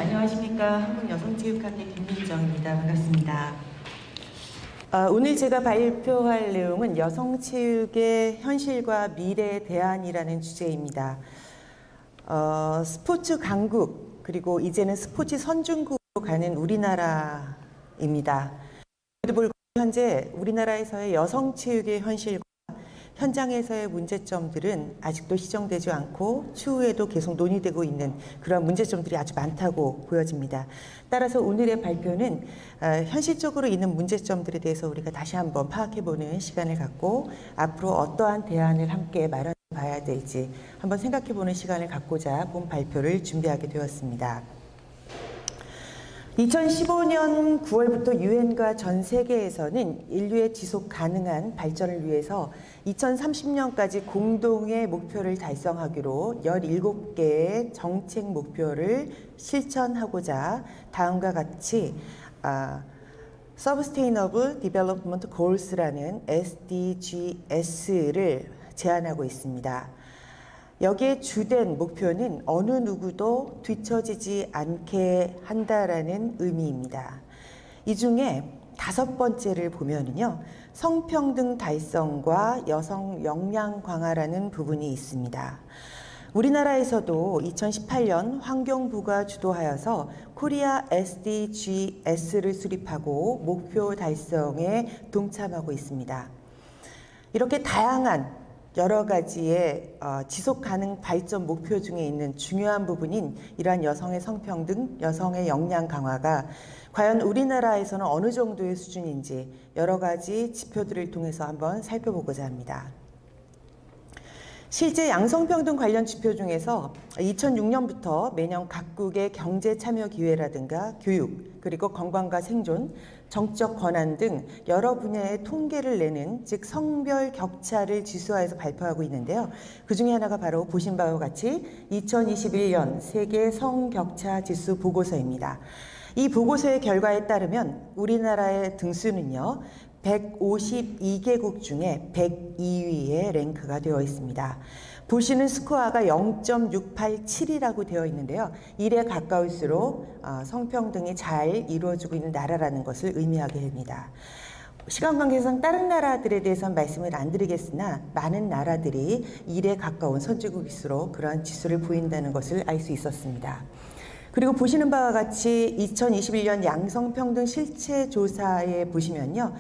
안녕하십니까. 한국여성체육학회 김민정입니다. 반갑습니다. 오늘 제가 발표할 내용은 여성체육의 현실과 미래 대안이라는 주제입니다. 스포츠 강국, 그리고 이제는 스포츠 선진국으로 가는 우리나라입니다. 그래도 불구하고 현재 우리나라에서의 여성체육의 현실과 현장에서의 문제점들은 아직도 시정되지 않고 추후에도 계속 논의되고 있는 그런 문제점들이 아주 많다고 보여집니다. 따라서 오늘의 발표는 현실적으로 있는 문제점들에 대해서 우리가 다시 한번 파악해보는 시간을 갖고 앞으로 어떠한 대안을 함께 마련해 봐야 될지 한번 생각해보는 시간을 갖고자 본 발표를 준비하게 되었습니다. 2015년 9월부터 유엔과 전 세계에서는 인류의 지속 가능한 발전을 위해서 2030년까지 공동의 목표를 달성하기로 17개의 정책 목표를 실천하고자 다음과 같이 Sustainable Development Goals라는 SDGs를 제안하고 있습니다. 여기에 주된 목표는 어느 누구도 뒤처지지 않게 한다라는 의미입니다. 이 중에 5번째를 보면은요, 성평등 달성과 여성 역량 강화라는 부분이 있습니다. 우리나라에서도 2018년 환경부가 주도하여서 코리아 SDGs를 수립하고 목표 달성에 동참하고 있습니다. 이렇게 다양한 여러 가지의 지속 가능 발전 목표 중에 있는 중요한 부분인 이러한 여성의 성평등, 여성의 역량 강화가 과연 우리나라에서는 어느 정도의 수준인지 여러 가지 지표들을 통해서 한번 살펴보고자 합니다. 실제 양성평등 관련 지표 중에서 2006년부터 매년 각국의 경제 참여 기회라든가 교육, 그리고 건강과 생존, 정적 권한 등 여러 분야의 통계를 내는 즉 성별 격차를 지수화해서 발표하고 있는데요. 그 중에 하나가 바로 보신 바와 같이 2021년 세계 성격차 지수 보고서입니다. 이 보고서의 결과에 따르면 우리나라의 등수는요, 152개국 중에 102위에 랭크가 되어 있습니다. 보시는 스코어가 0.687이라고 되어 있는데요. 1에 가까울수록 성평등이 잘 이루어지고 있는 나라라는 것을 의미하게 됩니다. 시간 관계상 다른 나라들에 대해서는 말씀을 안 드리겠으나 많은 나라들이 1에 가까운 선진국일수록 그러한 지수를 보인다는 것을 알 수 있었습니다. 그리고 보시는 바와 같이 2021년 양성평등 실체조사에 보시면요.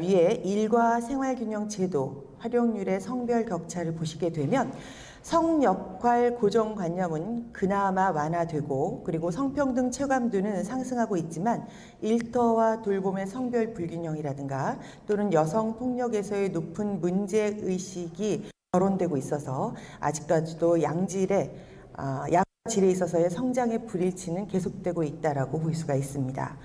위에 일과 생활균형 제도, 활용률의 성별 격차를 보시게 되면 성역할 고정관념은 그나마 완화되고 그리고 성평등 체감도는 상승하고 있지만 일터와 돌봄의 성별 불균형이라든가 또는 여성폭력에서의 높은 문제의식이 거론되고 있어서 아직까지도 양질에 있어서의 성장의 불일치는 계속되고 있다라고 볼 수가 있습니다.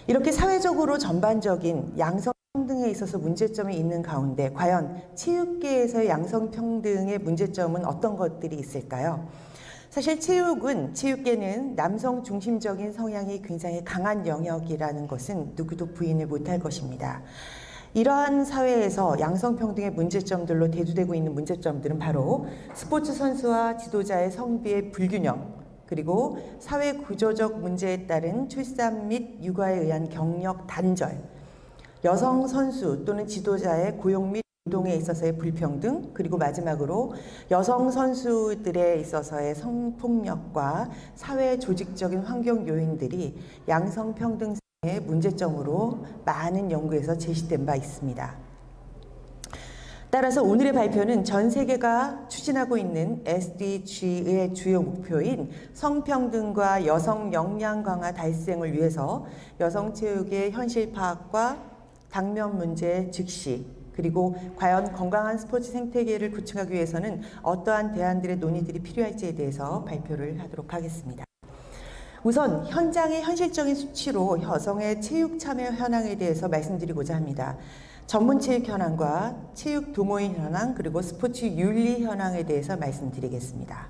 이렇게 사회적으로 전반적인 양성평등에 있어서 문제점이 있는 가운데 과연 체육계에서의 양성평등의 문제점은 어떤 것들이 있을까요? 사실 체육계는 남성 중심적인 성향이 굉장히 강한 영역이라는 것은 누구도 부인을 못할 것입니다. 이러한 사회에서 양성평등의 문제점들로 대두되고 있는 문제점들은 바로 스포츠 선수와 지도자의 성비의 불균형, 그리고 사회 구조적 문제에 따른 출산 및 육아에 의한 경력 단절, 여성 선수 또는 지도자의 고용 및 노동에 있어서의 불평등, 그리고 마지막으로 여성 선수들에 있어서의 성폭력과 사회 조직적인 환경 요인들이 양성평등의 문제점으로 많은 연구에서 제시된 바 있습니다. 따라서 오늘의 발표는 전 세계가 추진하고 있는 SDG의 주요 목표인 성평등과 여성 역량 강화 달성을 위해서 여성체육의 현실 파악과 당면 문제 즉시, 그리고 과연 건강한 스포츠 생태계를 구축하기 위해서는 어떠한 대안들의 논의들이 필요할지에 대해서 발표를 하도록 하겠습니다. 우선 현장의 현실적인 수치로 여성의 체육 참여 현황에 대해서 말씀드리고자 합니다. 전문 체육 현황과 체육 동호인 현황, 그리고 스포츠 윤리 현황에 대해서 말씀드리겠습니다.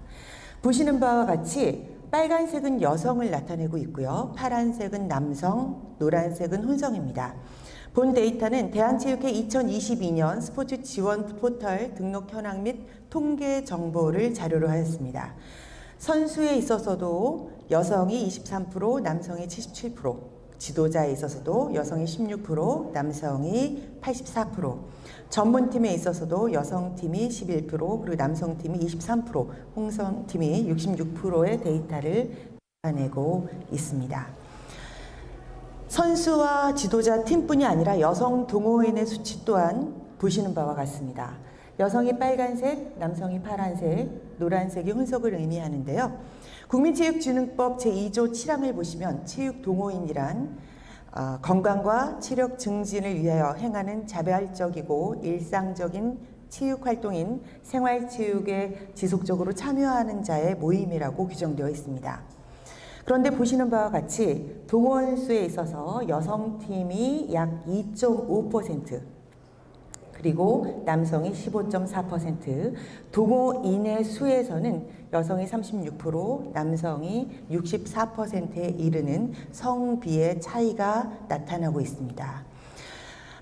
보시는 바와 같이 빨간색은 여성을 나타내고 있고요. 파란색은 남성, 노란색은 혼성입니다. 본 데이터는 대한체육회 2022년 스포츠 지원 포털 등록 현황 및 통계 정보를 자료로 하였습니다. 선수에 있어서도 여성이 23%, 남성이 77%, 지도자에 있어서도 여성이 16%, 남성이 84%, 전문팀에 있어서도 여성팀이 11%, 그리고 남성팀이 23%, 홍성팀이 66%의 데이터를 나타내고 있습니다. 선수와 지도자 팀뿐이 아니라 여성 동호인의 수치 또한 보시는 바와 같습니다. 여성이 빨간색, 남성이 파란색, 노란색이 혼속을 의미하는데요. 국민체육진흥법 제2조 7항을 보시면 체육동호인이란 건강과 체력 증진을 위하여 행하는 자발적이고 일상적인 체육활동인 생활체육에 지속적으로 참여하는 자의 모임이라고 규정되어 있습니다. 그런데 보시는 바와 같이 동호인 수에 있어서 여성팀이 약 2.5%, 그리고 남성이 15.4%, 동호인의 수에서는 여성이 36%, 남성이 64%에 이르는 성비의 차이가 나타나고 있습니다.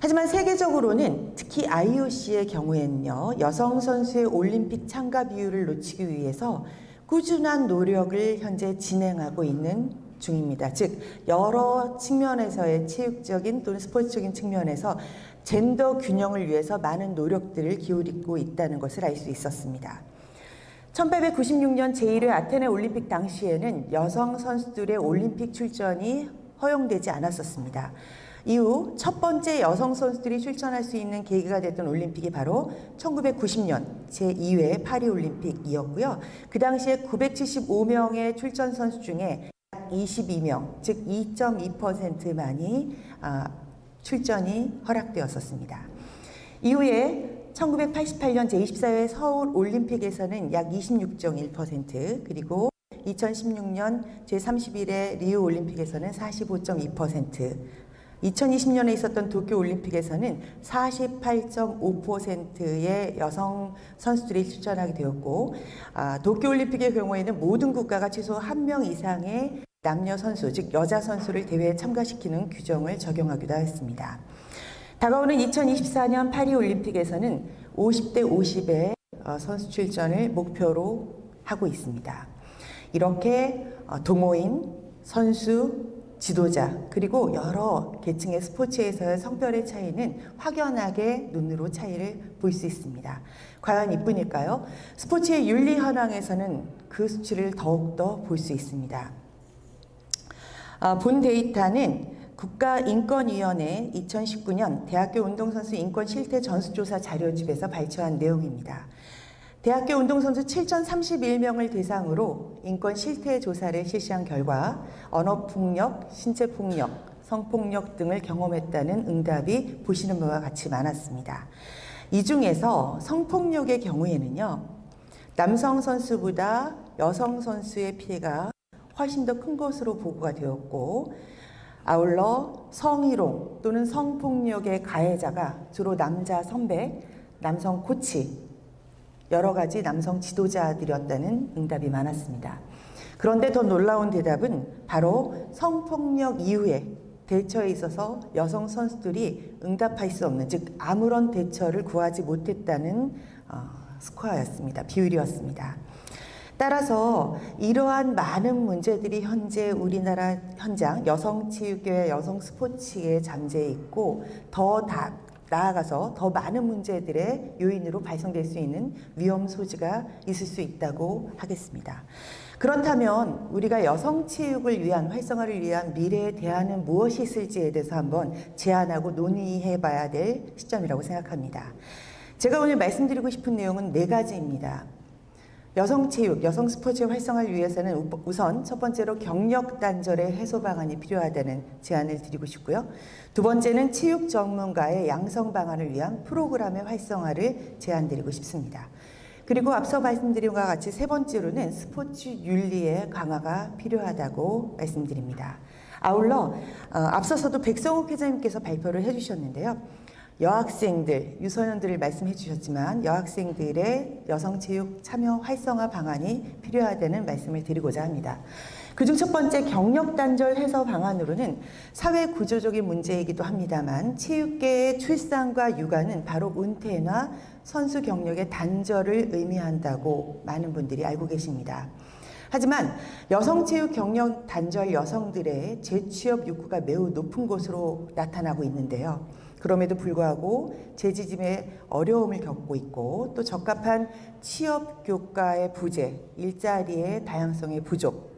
하지만 세계적으로는 특히 IOC의 경우에는요, 여성 선수의 올림픽 참가 비율을 놓치기 위해서 꾸준한 노력을 현재 진행하고 있는 중입니다. 즉 여러 측면에서의 체육적인 또는 스포츠적인 측면에서 젠더 균형을 위해서 많은 노력들을 기울이고 있다는 것을 알 수 있었습니다. 1896년 제1회 아테네 올림픽 당시에는 여성 선수들의 올림픽 출전이 허용되지 않았었습니다. 이후 첫 번째 여성 선수들이 출전할 수 있는 계기가 됐던 올림픽이 바로 1990년 제2회 파리올림픽이었고요. 그 당시에 975명의 출전 선수 중에 22명, 즉 2.2%만이 출전이 허락되었었습니다. 이후에 1988년 제24회 서울올림픽에서는 약 26.1%, 그리고 2016년 제31회 리우올림픽에서는 45.2%, 2020년에 있었던 도쿄올림픽에서는 48.5%의 여성 선수들이 출전하게 되었고, 도쿄올림픽의 경우에는 모든 국가가 최소 1명 이상의 남녀 선수, 즉 여자 선수를 대회에 참가시키는 규정을 적용하기도 했습니다. 다가오는 2024년 파리올림픽에서는 50대 50의 선수 출전을 목표로 하고 있습니다. 이렇게 동호인, 선수, 지도자, 그리고 여러 계층의 스포츠에서의 성별의 차이는 확연하게 눈으로 차이를 볼 수 있습니다. 과연 이뿐일까요? 스포츠의 윤리 현황에서는 그 수치를 더욱더 볼 수 있습니다. 본 데이터는 국가인권위원회 2019년 대학교 운동선수 인권 실태 전수조사 자료집에서 발췌한 내용입니다. 대학교 운동선수 7,031명을 대상으로 인권 실태 조사를 실시한 결과 언어폭력, 신체폭력, 성폭력 등을 경험했다는 응답이 보시는 바와 같이 많았습니다. 이 중에서 성폭력의 경우에는요, 남성 선수보다 여성 선수의 피해가 훨씬 더 큰 것으로 보고가 되었고, 아울러 성희롱 또는 성폭력의 가해자가 주로 남자 선배, 남성 코치, 여러 가지 남성 지도자들이었다는 응답이 많았습니다. 그런데 더 놀라운 대답은 바로 성폭력 이후에 대처에 있어서 여성 선수들이 응답할 수 없는, 즉 아무런 대처를 구하지 못했다는 스코어였습니다. 비율이었습니다. 따라서 이러한 많은 문제들이 현재 우리나라 현장 여성체육계, 여성 스포츠에 잠재해 있고, 더 나아가서 더 많은 문제들의 요인으로 발생될 수 있는 위험 소지가 있을 수 있다고 하겠습니다. 그렇다면 우리가 여성체육을 위한, 활성화를 위한 미래의 대안은 무엇이 있을지에 대해서 한번 제안하고 논의해 봐야 될 시점이라고 생각합니다. 제가 오늘 말씀드리고 싶은 내용은 4가지입니다. 여성체육, 여성 스포츠의 활성화를 위해서는 우선 첫 번째로 경력 단절의 해소 방안이 필요하다는 제안을 드리고 싶고요. 두 번째는 체육 전문가의 양성 방안을 위한 프로그램의 활성화를 제안드리고 싶습니다. 그리고 앞서 말씀드린 것과 같이 세 번째로는 스포츠 윤리의 강화가 필요하다고 말씀드립니다. 아울러 앞서서도 백성욱 회장님께서 발표를 해주셨는데요. 여학생들, 유소년들을 말씀해 주셨지만 여학생들의 여성체육 참여 활성화 방안이 필요하다는 말씀을 드리고자 합니다. 그중 첫 번째 경력 단절 해소 방안으로는 사회 구조적인 문제이기도 합니다만, 체육계의 출산과 육아는 바로 은퇴나 선수 경력의 단절을 의미한다고 많은 분들이 알고 계십니다. 하지만 여성체육 경력 단절 여성들의 재취업 욕구가 매우 높은 것으로 나타나고 있는데요. 그럼에도 불구하고 재지짐에 어려움을 겪고 있고 또 적합한 취업 교과의 부재, 일자리의 다양성의 부족,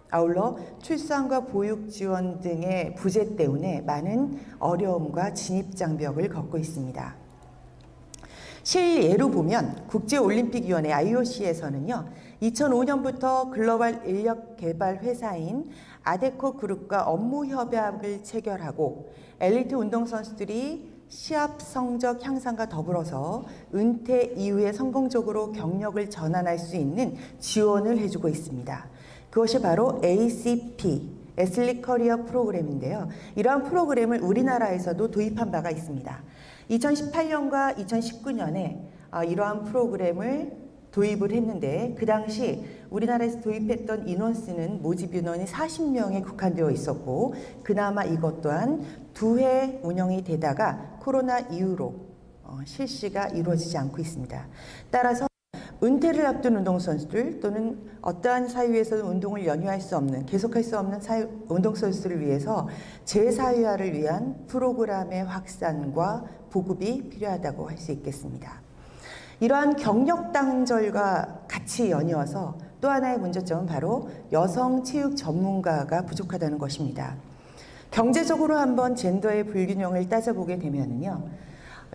아울러 출산과 보육 지원 등의 부재 때문에 많은 어려움과 진입장벽을 겪고 있습니다. 실예로 보면 국제올림픽위원회 IOC에서는요, 2005년부터 글로벌 인력개발 회사인 아데코 그룹과 업무 협약을 체결하고 엘리트 운동선수들이 시합 성적 향상과 더불어서 은퇴 이후에 성공적으로 경력을 전환할 수 있는 지원을 해주고 있습니다. 그것이 바로 ACP, 애슬리 커리어 프로그램인데요. 이러한 프로그램을 우리나라에서도 도입한 바가 있습니다. 2018년과 2019년에 이러한 프로그램을 도입을 했는데 그 당시 우리나라에서 도입했던 인원수는 모집 인원이 40명에 국한되어 있었고 그나마 이것 또한 2회 운영이 되다가 코로나 이후로 실시가 이루어지지 않고 있습니다. 따라서 은퇴를 앞둔 운동선수들 또는 어떠한 사유에서는 운동을 연휴할 수 없는, 계속할 수 없는 운동선수들을 위해서 재사회화를 위한 프로그램의 확산과 보급이 필요하다고 할 수 있겠습니다. 이러한 경력 단절과 같이 연이어서 또 하나의 문제점은 바로 여성 체육 전문가가 부족하다는 것입니다. 경제적으로 한번 젠더의 불균형을 따져보게 되면요,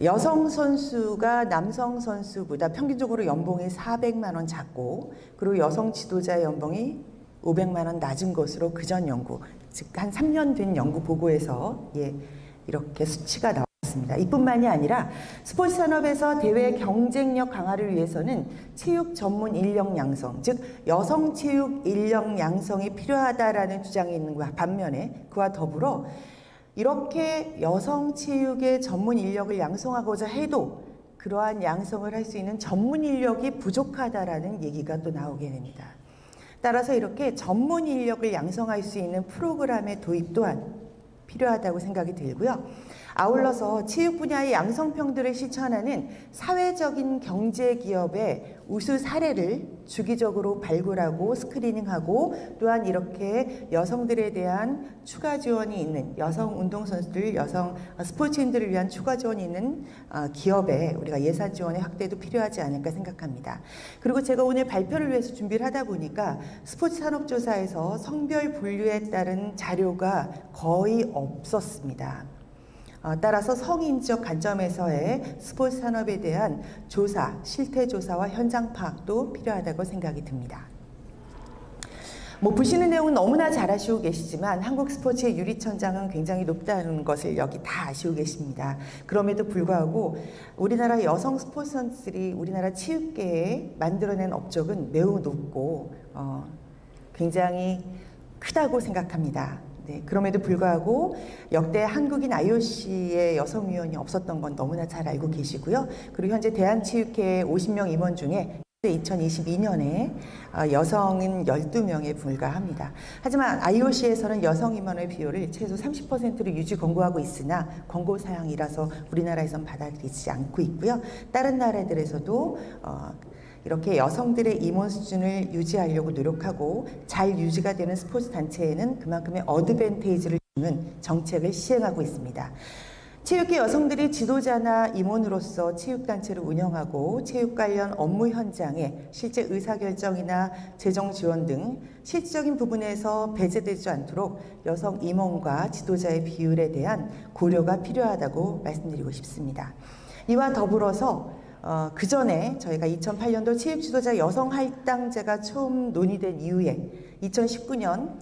여성 선수가 남성 선수보다 평균적으로 연봉이 400만 원 작고 그리고 여성 지도자의 연봉이 500만 원 낮은 것으로 그전 연구, 즉 한 3년 된 연구 보고에서 이렇게 수치가 나왔습니다. 이뿐만이 아니라 스포츠 산업에서 대외 경쟁력 강화를 위해서는 체육 전문 인력 양성, 즉 여성 체육 인력 양성이 필요하다라는 주장이 있는 반면에 그와 더불어 이렇게 여성 체육의 전문 인력을 양성하고자 해도 그러한 양성을 할 수 있는 전문 인력이 부족하다라는 얘기가 또 나오게 됩니다. 따라서 이렇게 전문 인력을 양성할 수 있는 프로그램의 도입 또한 필요하다고 생각이 들고요. 아울러서 체육 분야의 양성평등을 실천하는 사회적인 경제기업의 우수 사례를 주기적으로 발굴하고 스크리닝하고 또한 이렇게 여성들에 대한 추가 지원이 있는 여성 운동선수들, 여성 스포츠인들을 위한 추가 지원이 있는 기업에 우리가 예산 지원의 확대도 필요하지 않을까 생각합니다. 그리고 제가 오늘 발표를 위해서 준비를 하다 보니까 스포츠 산업조사에서 성별 분류에 따른 자료가 거의 없었습니다. 따라서 성인적 관점에서의 스포츠 산업에 대한 조사, 실태 조사와 현장 파악도 필요하다고 생각이 듭니다. 보시는 내용은 너무나 잘 아시고 계시지만 한국 스포츠의 유리천장은 굉장히 높다는 것을 여기 다 아시고 계십니다. 그럼에도 불구하고 우리나라 여성 스포츠 선수들이 우리나라 체육계에 만들어낸 업적은 매우 높고 굉장히 크다고 생각합니다. 네, 그럼에도 불구하고 역대 한국인 IOC의 여성위원이 없었던 건 너무나 잘 알고 계시고요. 그리고 현재 대한체육회 50명 임원 중에 2022년에 여성은 12명에 불과합니다. 하지만 IOC에서는 여성 임원의 비율을 최소 30%로 유지 권고하고 있으나 권고 사항이라서 우리나라에선 받아들이지 않고 있고요. 다른 나라들에서도 이렇게 여성들의 임원 수준을 유지하려고 노력하고 잘 유지가 되는 스포츠 단체에는 그만큼의 어드밴테이지를 주는 정책을 시행하고 있습니다. 체육계 여성들이 지도자나 임원으로서 체육단체를 운영하고 체육 관련 업무 현장에 실제 의사결정이나 재정 지원 등 실질적인 부분에서 배제되지 않도록 여성 임원과 지도자의 비율에 대한 고려가 필요하다고 말씀드리고 싶습니다. 이와 더불어서 그 전에 저희가 2008년도 체육지도자 여성 할당제가 처음 논의된 이후에 2019년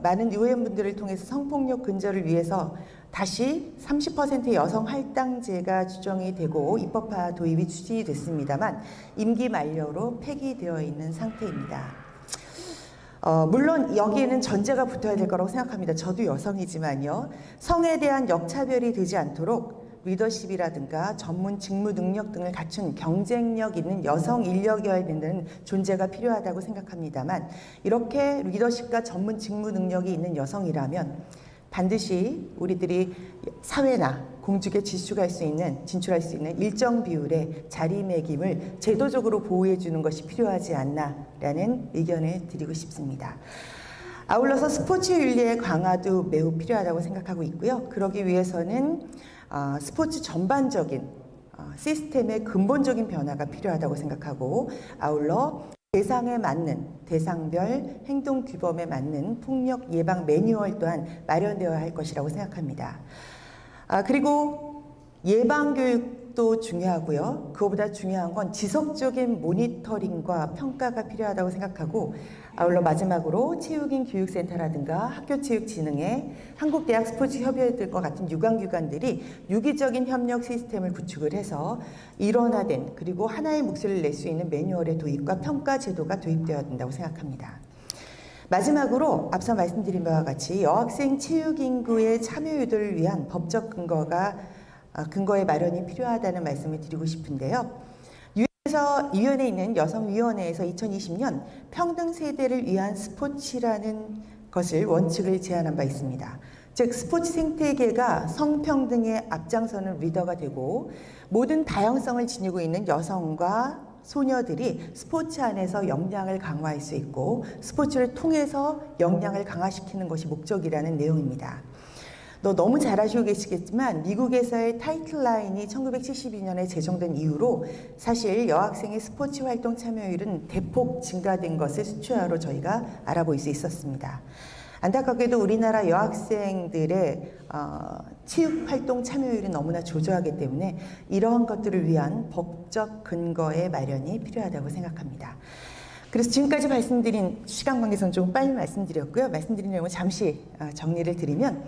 많은 의원분들을 통해서 성폭력 근절을 위해서 다시 30%의 여성 할당제가 추정이 되고 입법화 도입이 추진이 됐습니다만 임기 만료로 폐기되어 있는 상태입니다. 물론 여기에는 전제가 붙어야 될 거라고 생각합니다. 저도 여성이지만요. 성에 대한 역차별이 되지 않도록 리더십이라든가 전문 직무 능력 등을 갖춘 경쟁력 있는 여성 인력이어야 된다는 존재가 필요하다고 생각합니다만 이렇게 리더십과 전문 직무 능력이 있는 여성이라면 반드시 우리들이 사회나 공직에 진출할 수 있는 일정 비율의 자리매김을 제도적으로 보호해 주는 것이 필요하지 않나라는 의견을 드리고 싶습니다. 아울러서 스포츠 윤리의 강화도 매우 필요하다고 생각하고 있고요. 그러기 위해서는 스포츠 전반적인 시스템의 근본적인 변화가 필요하다고 생각하고, 아울러 대상에 맞는 대상별 행동 규범에 맞는 폭력 예방 매뉴얼 또한 마련되어야 할 것이라고 생각합니다. 그리고 예방 교육도 중요하고요. 그거보다 중요한 건 지속적인 모니터링과 평가가 필요하다고 생각하고, 아울러 마지막으로 체육인 교육센터라든가 학교체육진흥회, 한국대학 스포츠협의회들과 같은 유관기관들이 유기적인 협력 시스템을 구축을 해서 일원화된 그리고 하나의 목소리를 낼 수 있는 매뉴얼의 도입과 평가 제도가 도입되어야 된다고 생각합니다. 마지막으로 앞서 말씀드린 바와 같이 여학생 체육 인구의 참여 유도를 위한 법적 근거의 마련이 필요하다는 말씀을 드리고 싶은데요. 유엔에 있는 여성위원회에서 2020년 평등 세대를 위한 스포츠라는 것을 원칙을 제안한 바 있습니다. 즉 스포츠 생태계가 성평등의 앞장서는 리더가 되고, 모든 다양성을 지니고 있는 여성과 소녀들이 스포츠 안에서 역량을 강화할 수 있고 스포츠를 통해서 역량을 강화시키는 것이 목적이라는 내용입니다. 너무 잘 아시고 계시겠지만 미국에서의 타이틀라인이 1972년에 제정된 이후로 사실 여학생의 스포츠 활동 참여율은 대폭 증가된 것을 수치화로 저희가 알아볼 수 있었습니다. 안타깝게도 우리나라 여학생들의 체육 활동 참여율이 너무나 조저하기 때문에 이러한 것들을 위한 법적 근거의 마련이 필요하다고 생각합니다. 그래서 지금까지 말씀드린 시간 관계상 좀 빨리 말씀드렸고요. 말씀드린 내용을 잠시 정리를 드리면,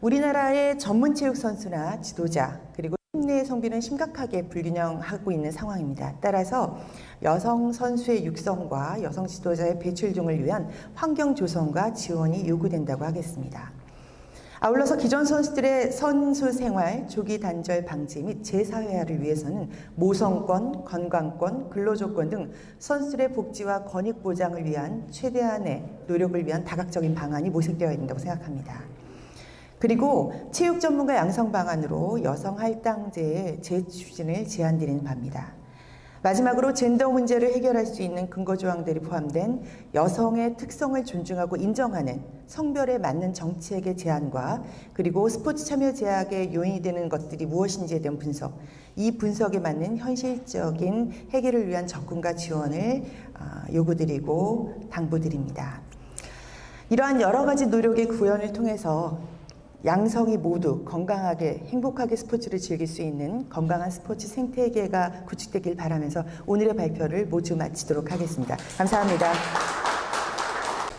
우리나라의 전문 체육 선수나 지도자 그리고 팀 내 성비는 심각하게 불균형하고 있는 상황입니다. 따라서 여성 선수의 육성과 여성 지도자의 배출 등을 위한 환경 조성과 지원이 요구된다고 하겠습니다. 아울러서 기존 선수들의 선수 생활 조기 단절 방지 및 재사회화를 위해서는 모성권, 건강권, 근로조건 등 선수들의 복지와 권익 보장을 위한 최대한의 노력을 위한 다각적인 방안이 모색되어야 된다고 생각합니다. 그리고 체육 전문가 양성 방안으로 여성 할당제의 재추진을 제안드리는 바입니다. 마지막으로 젠더 문제를 해결할 수 있는 근거 조항들이 포함된 여성의 특성을 존중하고 인정하는 성별에 맞는 정책의 제안과, 그리고 스포츠 참여 제약의 요인이 되는 것들이 무엇인지에 대한 분석, 이 분석에 맞는 현실적인 해결을 위한 접근과 지원을 요구드리고 당부드립니다. 이러한 여러 가지 노력의 구현을 통해서 양성이 모두 건강하게 행복하게 스포츠를 즐길 수 있는 건강한 스포츠 생태계가 구축되길 바라면서 오늘의 발표를 모두 마치도록 하겠습니다. 감사합니다.